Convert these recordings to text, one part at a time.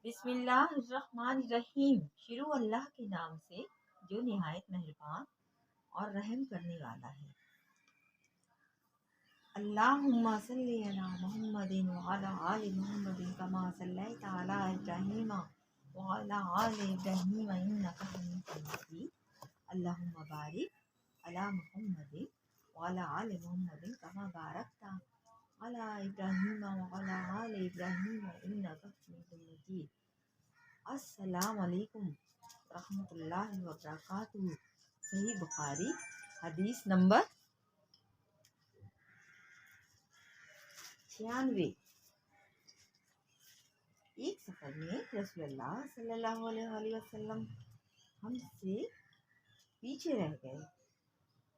बिस्मिल्लाहिर्रहमानिर्रहीम। शुरू अल्लाह के नाम से जो निहायत मेहरबान और रहम करने वाला है। अल्लाहुम्मा सल्लि अला मुहम्मदिन व अला आलि मुहम्मदिन कमा सल्लैता अला इब्राहीम व अला आलि इब्राहीम इन्नका हमीदुम मजीद। अल्लाहुम्मा बारिक अला मुहम्मदिन व अला आलि मुहम्मदिन कमा बारकता अला इब्राहीम व अला आलि इब्राहीम इन्नका हमीदुम मजीद। अस्सलाम वालेकुम रहमतुल्लाहि व बरकातुहू। सही बुखारी हदीस नंबर 96। एक सफर में रसूलुल्लाह सल्लल्लाहु अलैहि वसल्लम हमसे पीछे रह गए।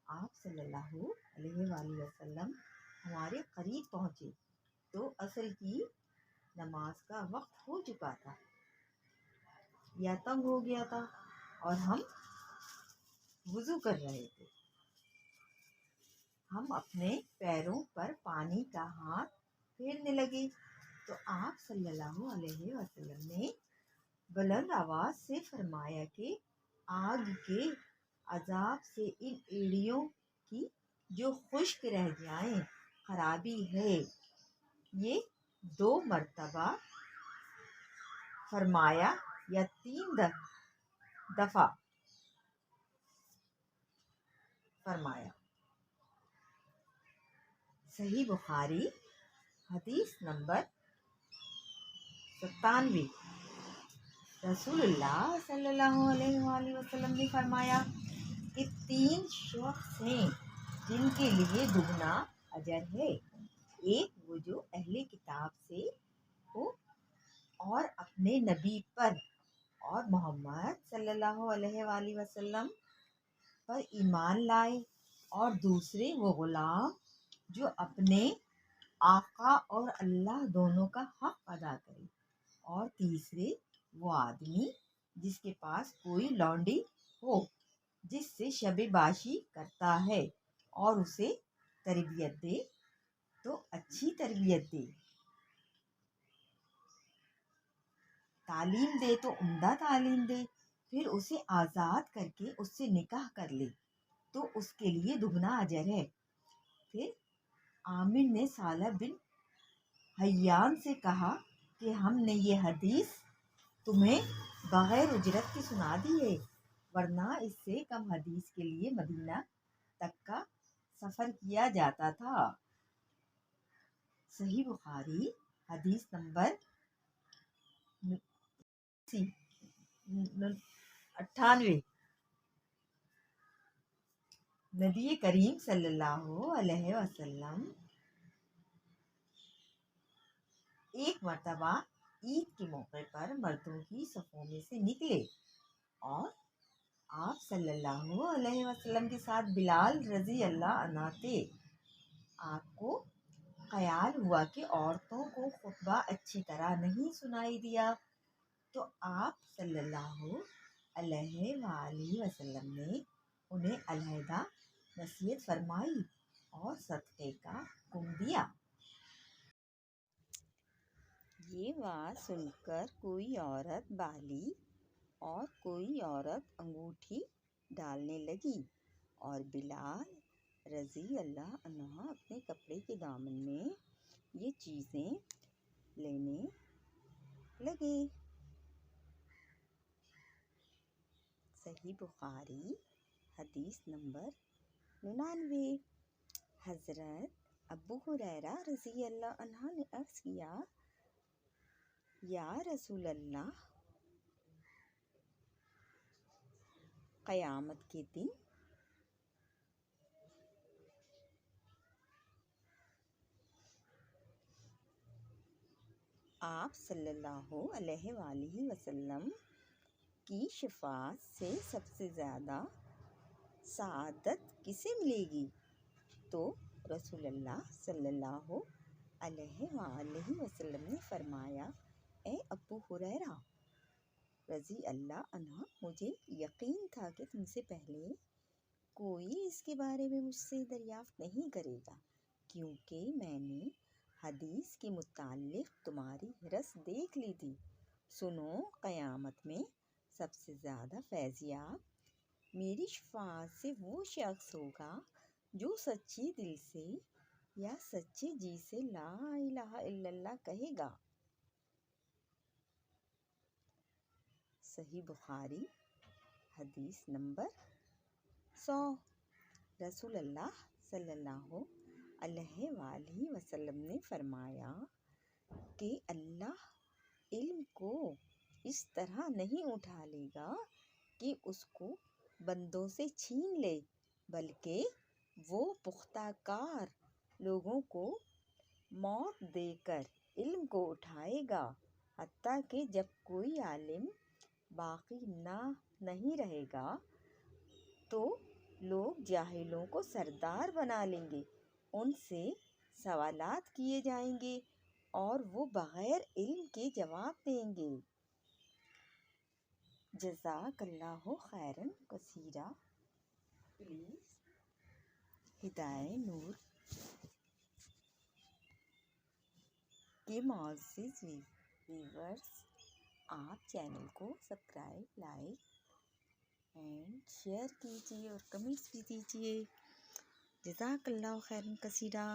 आप सल्लल्लाहु अलैहि वसल्लम हमारे करीब पहुंचे तो असर की नमाज का वक्त हो चुका था या तंग हो गया था और हम वुजू कर रहे थे। हम अपने पैरों पर पानी का हाथ फेरने लगे तो आप सल्लल्लाहु अलैहि वसल्लम ने बुलंद आवाज से फरमाया कि आग के अजाब से इन एड़ियों की जो खुश्क रह जाएं खराबी है। ये 2 मरतबा फरमाया या 3 दफा फरमाया। सही बुखारी हदीस नंबर 97। रसूलुल्लाह सल्लल्लाहु अलैहि वसल्लम ने फरमाया कि 3 शख्स हैं जिनके लिए दुगना अजर है। एक वो जो अहले किताब से हो और अपने नबी पर और मोहम्मद सल्लल्लाहु अलैहि वसल्लम पर ईमान लाए, और दूसरे वो गुलाम जो अपने आका और अल्लाह दोनों का हक अदा करे, और तीसरे वो आदमी जिसके पास कोई लौंडी हो जिससे शबेबाशी करता है और उसे तरबियत दे तो अच्छी तरबियत दे, तालीम दे तो उम्दा तालीम दे, फिर उसे आज़ाद करके उससे निकाह कर ले तो उसके लिए दुगना अजर है। फिर आमिर ने साला बिन हय्यान से कहा कि हमने ये हदीस तुम्हें बगैर उजरत की सुना दी है, वरना इससे कम हदीस के लिए मदीना तक का सफर किया जाता था। सही बुखारी हदीस नंबर 98। नबी करीम सल्लल्लाहु अलैहि वसल्लम एक मर्तबा ईद के मौके पर मर्दों की सफों में से निकले और आप सल्लल्लाहु अलैहि वसल्लम के साथ बिलाल रजी अल्लाह अन्हु थे। आपको ख्याल हुआ कि औरतों को खुतबा अच्छी तरह नहीं सुनाई दिया तो आप सल्लल्लाहु अलैहि वसल्लम ने उन्हें अलहदा नसीहत फरमाई और सदक़े का हुक्म दिया। ये बात सुनकर कोई औरत बाली और कोई औरत अंगूठी डालने लगी और बिलाल रजी अल्लाह अन्हा अपने कपड़े के दामन में ये चीज़ें लेने लगे। सही बुखारी हदीस नंबर 99। हज़रत अबू हुरैरा रज़ी अल्लाह अन्हा ने अर्ज़ किया, या रसूल अल्लाह, क़यामत के दिन आप सल्लल्लाहु अलैहि वसल्लम की शफ़ाअत से सबसे ज़्यादा सआदत किसे मिलेगी? तो रसूलुल्लाह सल्लल्लाहु अलैहि वसल्लम ने फरमाया, ए अबू हुरैरा रज़ी अल्लाह अन्हा, मुझे यकीन था कि तुमसे पहले कोई इसके बारे में मुझसे दरियाफ्त नहीं करेगा, क्योंकि मैंने हदीस के मुताल्लिक़ तुम्हारी हिरस देख ली थी سنو قیامت میں سب سے زیادہ فیضیاب میری شفاعت سے وہ شخص ہوگا جو سچی دل سے یا سچے جی سے لا الہ الا اللہ کہے گا۔ صحیح بخاری حدیث نمبر 100۔ رسول اللہ صلی اللہ علیہ وآلہ وسلم نے فرمایا کہ اللہ علم کو اس طرح نہیں اٹھا لے گا کہ اس کو بندوں سے چھین لے، بلکہ وہ پختہ کار لوگوں کو موت دے کر علم کو اٹھائے گا، حتیٰ کہ جب کوئی عالم باقی نہیں رہے گا تو لوگ جاہلوں کو سردار بنا لیں گے، ان سے سوالات کیے جائیں گے اور وہ بغیر علم کے جواب دیں گے۔ جزاک اللہ خیرا کثیرا۔ پلیز ہدایت نور کے معزز ویورز، آپ چینل کو سبسکرائب، لائک اینڈ شیئر کیجیے اور کمنٹس بھی دیجیے۔ جزاک اللہ خیرا کثیرا۔